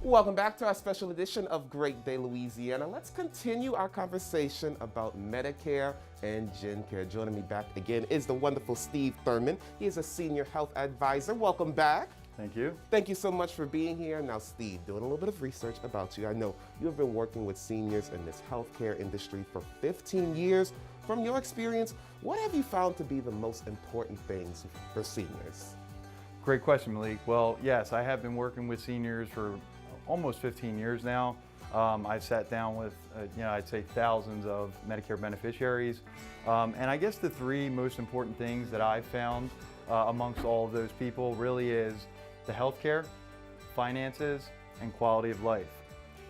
Welcome back to our special edition of Great Day Louisiana. Let's continue our conversation about Medicare and GenCare. Joining me back again is the wonderful Steve Thurman. He is a senior health advisor. Welcome back. Thank you. Thank you so much for being here. Now, Steve, doing a little bit of research about you. I know you have been working with seniors in this healthcare industry for 15 years. From your experience, what have you found to be the most important things for seniors? Great question, Malik. Well, yes, I have been working with seniors for almost 15 years now. I've sat down with, I'd say thousands of Medicare beneficiaries. And I guess the three most important things that I've found amongst all of those people really is the healthcare, finances, and quality of life.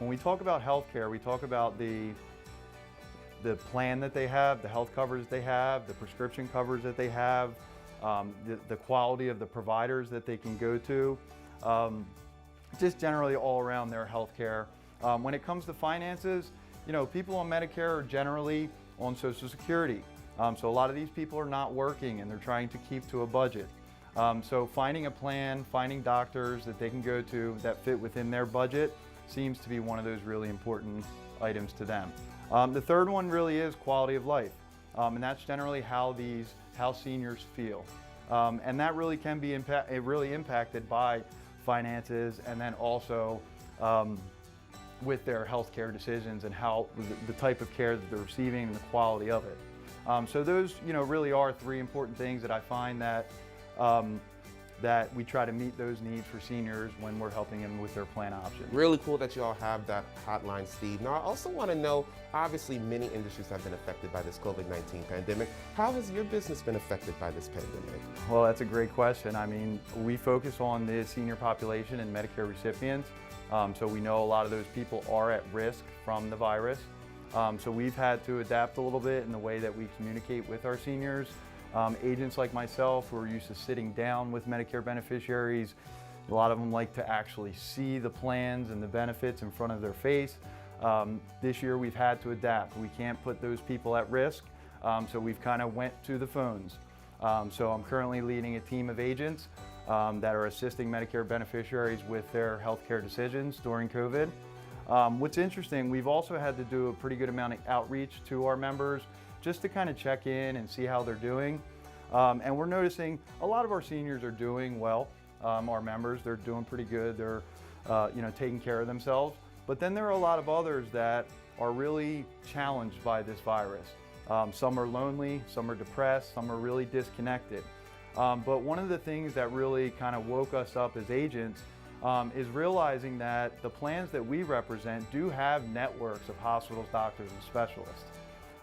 When we talk about healthcare, we talk about the plan that they have, the health coverage they have, the prescription coverage that they have, the quality of the providers that they can go to, just generally all around their healthcare. When it comes to finances, people on Medicare are generally on Social Security. So a lot of these people are not working and they're trying to keep to a budget. So finding a plan, finding doctors that they can go to that fit within their budget seems to be one of those really important items to them. The third one really is quality of life. And that's generally how seniors feel. And that really can be impacted by finances and then also with their healthcare decisions and how the type of care that they're receiving and the quality of it. So those really are three important things that I find that that we try to meet those needs for seniors when we're helping them with their plan options. Really cool that you all have that hotline, Steve. Now, I also want to know, obviously many industries have been affected by this COVID-19 pandemic. How has your business been affected by this pandemic? Well, that's a great question. I mean, we focus on the senior population and Medicare recipients. So we know a lot of those people are at risk from the virus. So we've had to adapt a little bit in the way that we communicate with our seniors. Agents like myself who are used to sitting down with Medicare beneficiaries, a lot of them like to actually see the plans and the benefits in front of their face. This year we've had to adapt. We can't put those people at risk, so we've kind of went to the phones. So I'm currently leading a team of agents that are assisting Medicare beneficiaries with their healthcare decisions during COVID. What's interesting, we've also had to do a pretty good amount of outreach to our members just to kind of check in and see how they're doing. And we're noticing a lot of our seniors are doing well. Our members, they're doing pretty good. They're taking care of themselves. But then there are a lot of others that are really challenged by this virus. Some are lonely, some are depressed, some are really disconnected. But one of the things that really kind of woke us up as agents is realizing that the plans that we represent do have networks of hospitals, doctors, and specialists.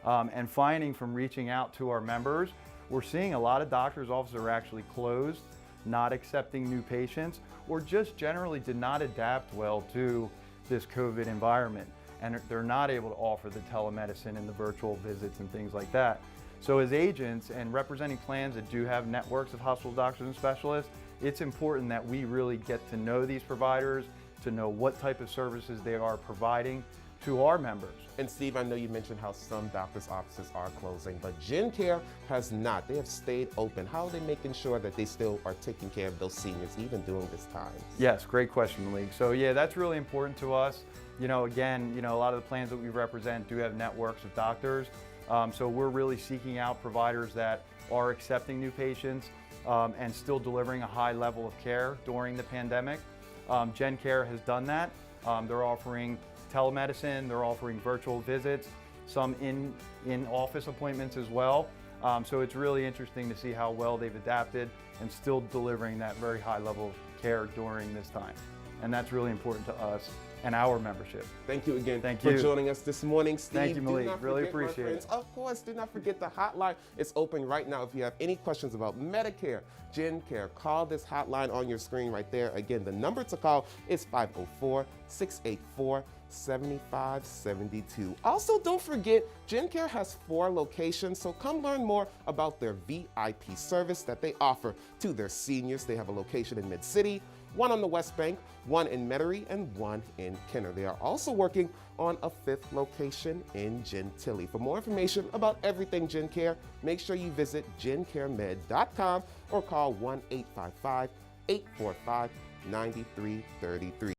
And finding from reaching out to our members, we're seeing a lot of doctors' offices are actually closed, not accepting new patients, or just generally did not adapt well to this COVID environment. And they're not able to offer the telemedicine and the virtual visits and things like that. So as agents and representing plans that do have networks of hospital doctors and specialists, it's important that we really get to know these providers, to know what type of services they are providing to our members. And Steve, I know you mentioned how some doctors' offices are closing, but GenCare has not. They have stayed open. How are they making sure that they still are taking care of those seniors even during this time? Yes, great question, Malik. So yeah, that's really important to us. Again, a lot of the plans that we represent do have networks of doctors. So we're really seeking out providers that are accepting new patients and still delivering a high level of care during the pandemic. GenCare has done that. They're offering telemedicine, they're offering virtual visits, some in-office appointments as well. So it's really interesting to see how well they've adapted and still delivering that very high level of care during this time. And that's really important to us and our membership. Thank you again Thank for you. joining us this morning, Steve. Thank you, Malik. Really appreciate it. Of course, do not forget the hotline. It's open right now. If you have any questions about Medicare, GenCare, call this hotline on your screen right there. Again, the number to call is 504-684-7572. Also, don't forget, GenCare has 4 locations, so come learn more about their VIP service that they offer to their seniors. They have a location in Mid-City, one on the West Bank, one in Metairie, and one in Kenner. They are also working on a 5th location in Gentilly. For more information about everything GenCare, make sure you visit GenCareMed.com or call 1-855-845-9333.